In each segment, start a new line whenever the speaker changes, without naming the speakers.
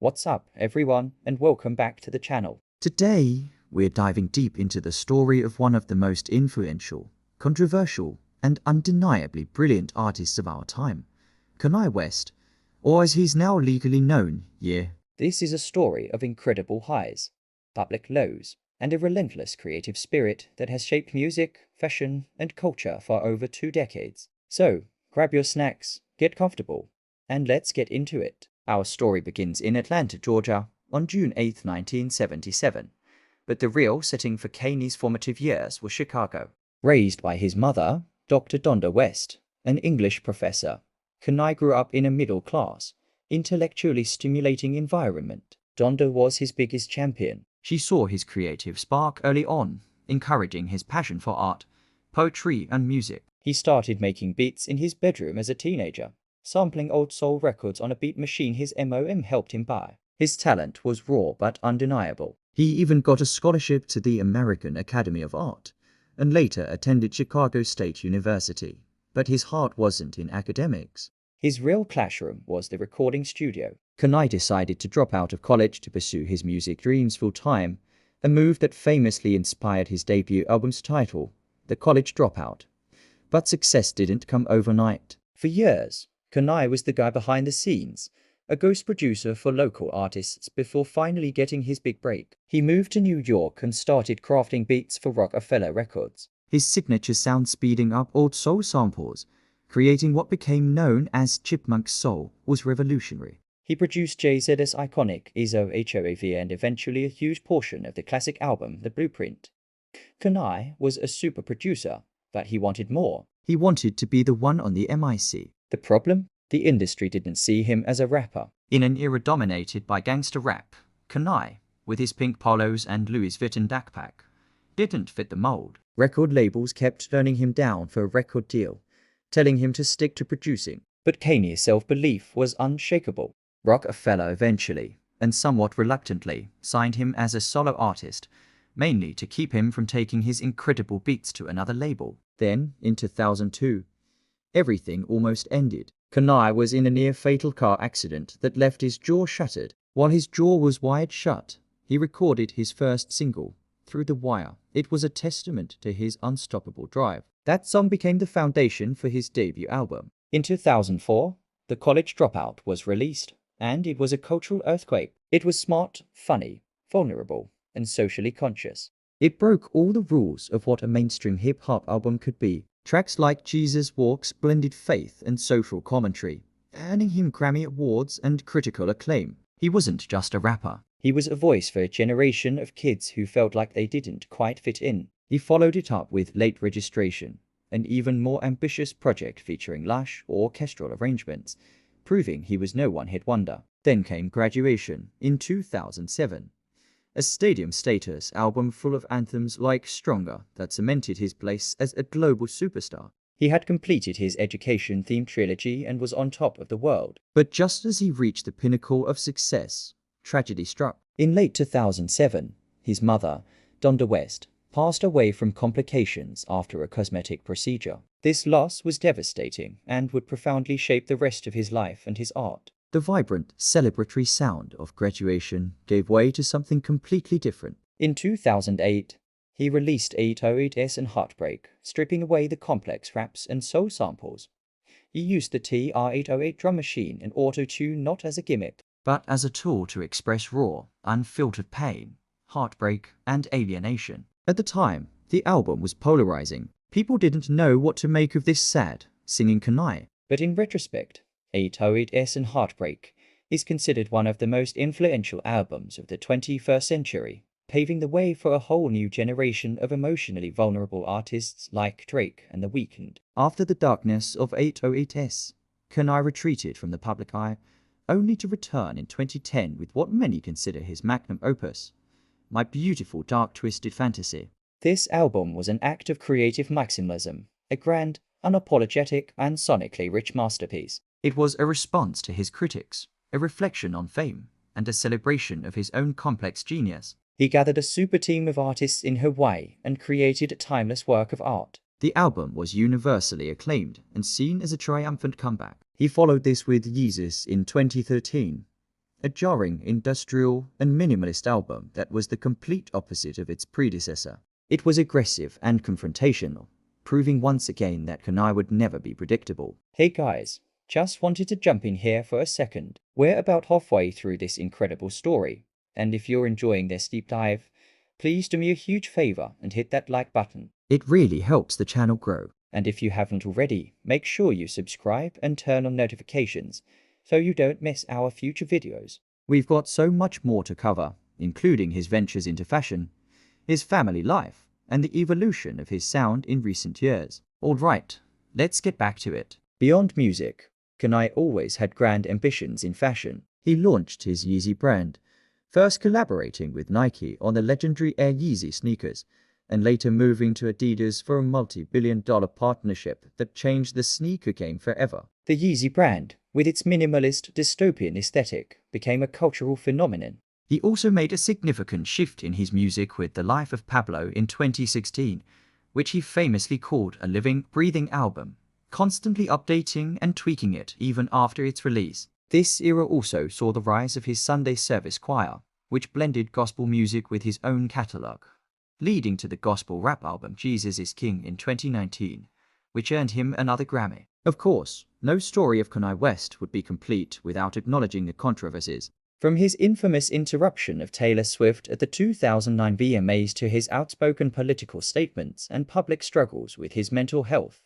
What's up, everyone, and welcome back to the channel.
Today, we're diving deep into the story of one of the most influential, controversial, and undeniably brilliant artists of our time, Kanye West, or as he's now legally known,
This is a story of incredible highs, public lows, and a relentless creative spirit that has shaped music, fashion, and culture for over 2 decades. So, grab your snacks, get comfortable, and let's get into it. Our story begins in Atlanta, Georgia, on June 8, 1977, but the real setting for Kanye's formative years was Chicago. Raised by his mother, Dr. Donda West, an English professor, Kanye grew up in a middle-class, intellectually stimulating environment. Donda was his biggest champion.
She saw his creative spark early on, encouraging his passion for art, poetry, and music.
He started making beats in his bedroom as a teenager, sampling old soul records on a beat machine his mom helped him buy. His talent was raw but undeniable.
He even got a scholarship to the American Academy of Art, and later attended Chicago State University. But his heart wasn't in academics.
His real classroom was the recording studio. Kanye decided to drop out of college to pursue his music dreams full-time, a move that famously inspired his debut album's title, The College Dropout. But success didn't come overnight. For years, Kanye was the guy behind the scenes, a ghost producer for local artists before finally getting his big break. He moved to New York and started crafting beats for Rockefeller Records.
His signature sound, speeding up old soul samples, creating what became known as chipmunk soul, was revolutionary.
He produced Jay-Z's iconic EZO-HOAV and eventually a huge portion of the classic album The Blueprint. Kanye was a super producer, but he wanted more.
He wanted to be the one on the MIC.
The problem? The industry didn't see him as a rapper.
In an era dominated by gangster rap, Kanye, with his pink polos and Louis Vuitton backpack, didn't fit the mold.
Record labels kept turning him down for a record deal, telling him to stick to producing. But Kanye's self-belief was unshakable. Rockefeller eventually, and somewhat reluctantly, signed him as a solo artist, mainly to keep him from taking his incredible beats to another label. Then, in 2002, everything almost ended. Kanye was in a near-fatal car accident that left his jaw shattered. While his jaw was wired shut, he recorded his first single, Through the Wire. It was a testament to his unstoppable drive. That song became the foundation for his debut album. In 2004, The College Dropout was released, and it was a cultural earthquake. It was smart, funny, vulnerable, and socially conscious. It broke all the rules of what a mainstream hip-hop album could be. Tracks like Jesus Walks blended faith and social commentary, earning him Grammy Awards and critical acclaim. He wasn't just a rapper. He was a voice for a generation of kids who felt like they didn't quite fit in. He followed it up with Late Registration, an even more ambitious project featuring lush orchestral arrangements, proving he was no one-hit wonder. Then came Graduation in 2007. A stadium status album full of anthems like Stronger that cemented his place as a global superstar. He had completed his education-themed trilogy and was on top of the world. But just as he reached the pinnacle of success, tragedy struck. In late 2007, his mother, Donda West, passed away from complications after a cosmetic procedure. This loss was devastating and would profoundly shape the rest of his life and his art.
The vibrant, celebratory sound of Graduation gave way to something completely different.
In 2008, he released 808s and Heartbreak, stripping away the complex raps and soul samples. He used the TR-808 drum machine and auto-tune not as a gimmick,
but as a tool to express raw, unfiltered pain, heartbreak, and alienation. At the time, the album was polarizing. People didn't know what to make of this sad, singing Kanye.
But in retrospect, 808s and Heartbreak is considered one of the most influential albums of the 21st century, paving the way for a whole new generation of emotionally vulnerable artists like Drake and The Weeknd.
After the darkness of 808s, Kanye retreated from the public eye, only to return in 2010 with what many consider his magnum opus, My Beautiful Dark Twisted Fantasy.
This album was an act of creative maximalism, a grand, unapologetic, and sonically rich masterpiece.
It was a response to his critics, a reflection on fame, and a celebration of his own complex genius.
He gathered a super team of artists in Hawaii and created a timeless work of art.
The album was universally acclaimed and seen as a triumphant comeback. He followed this with Yeezus in 2013, a jarring, industrial, and minimalist album that was the complete opposite of its predecessor.
It was aggressive and confrontational, proving once again that Kanye would never be predictable. Hey guys, just wanted to jump in here for a second. We're about halfway through this incredible story, and if you're enjoying this deep dive, please do me a huge favor and hit that like button.
It really helps the channel grow.
And if you haven't already, make sure you subscribe and turn on notifications so you don't miss our future videos.
We've got so much more to cover, including his ventures into fashion, his family life, and the evolution of his sound in recent years. Alright, let's get back to it.
Beyond music, Kanye always had grand ambitions in fashion.
He launched his Yeezy brand, first collaborating with Nike on the legendary Air Yeezy sneakers, and later moving to Adidas for a multi-billion-dollar partnership that changed the sneaker game forever.
The Yeezy brand, with its minimalist dystopian aesthetic, became a cultural phenomenon.
He also made a significant shift in his music with The Life of Pablo in 2016, which he famously called a living, breathing album, constantly updating and tweaking it even after its release.
This era also saw the rise of his Sunday service choir, which blended gospel music with his own catalog,
leading to the gospel rap album Jesus is King in 2019, which earned him another Grammy. Of course, no story of Kanye West would be complete without acknowledging the controversies.
From his infamous interruption of Taylor Swift at the 2009 VMAs to his outspoken political statements and public struggles with his mental health,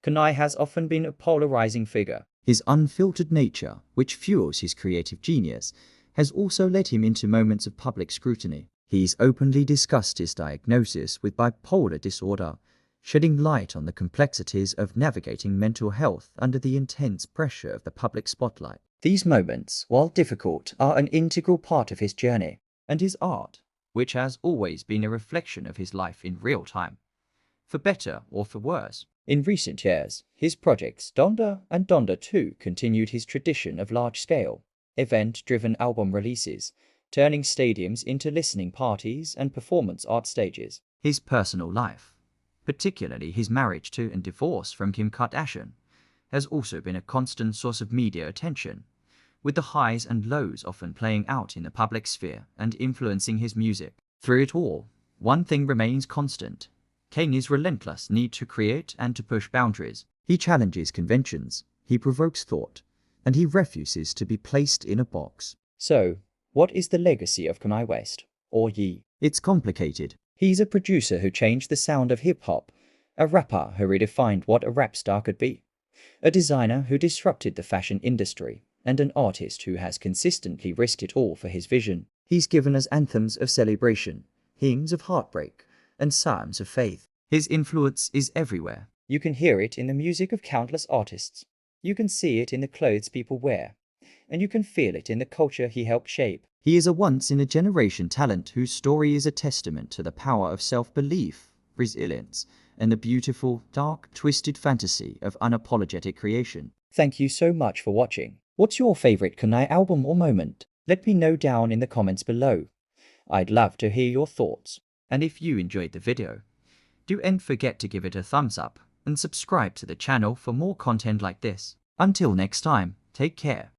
Kanye has often been a polarizing figure.
His unfiltered nature, which fuels his creative genius, has also led him into moments of public scrutiny. He's openly discussed his diagnosis with bipolar disorder, shedding light on the complexities of navigating mental health under the intense pressure of the public spotlight.
These moments, while difficult, are an integral part of his journey.
And his art, which has always been a reflection of his life in real time, for better or for worse.
In recent years, his projects Donda and Donda 2 continued his tradition of large-scale, event-driven album releases, turning stadiums into listening parties and performance art stages.
His personal life, particularly his marriage to and divorce from Kim Kardashian, has also been a constant source of media attention, with the highs and lows often playing out in the public sphere and influencing his music. Through it all, one thing remains constant: Kanye's relentless need to create and to push boundaries. He challenges conventions, he provokes thought, and he refuses to be placed in a box.
So, what is the legacy of Kanye West, or Ye?
It's complicated.
He's a producer who changed the sound of hip-hop, a rapper who redefined what a rap star could be, a designer who disrupted the fashion industry, and an artist who has consistently risked it all for his vision.
He's given us anthems of celebration, hymns of heartbreak, and psalms of faith. His influence is everywhere.
You can hear it in the music of countless artists. You can see it in the clothes people wear. And you can feel it in the culture he helped shape.
He is a once-in-a-generation talent whose story is a testament to the power of self-belief, resilience, and the beautiful, dark, twisted fantasy of unapologetic creation.
Thank you so much for watching. What's your favorite Kanye album or moment? Let me know down in the comments below. I'd love to hear your thoughts.
And if you enjoyed the video, don't forget to give it a thumbs up and subscribe to the channel for more content like this. Until next time, take care.